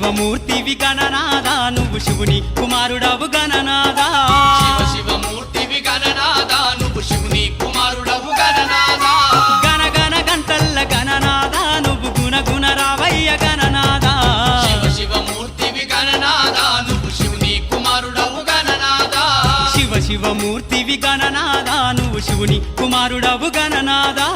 శివమూర్తివి గణనాదా నువ్వు శివుని కుమారుడవు గణనాదా శివమూర్తివి గణనాదా నువ్వు శివుని కుమారుడవు గణనాదా గణగణ గంటల్ల గణనాదా నువ్వు గుణగుణ రావయ్య గణనాదా శివమూర్తివి గణనాదా నువ్వు శివుని కుమారుడవు గణనాదా శివమూర్తివి గణనాదా నువ్వు శివుని కుమారుడవు గణనాదా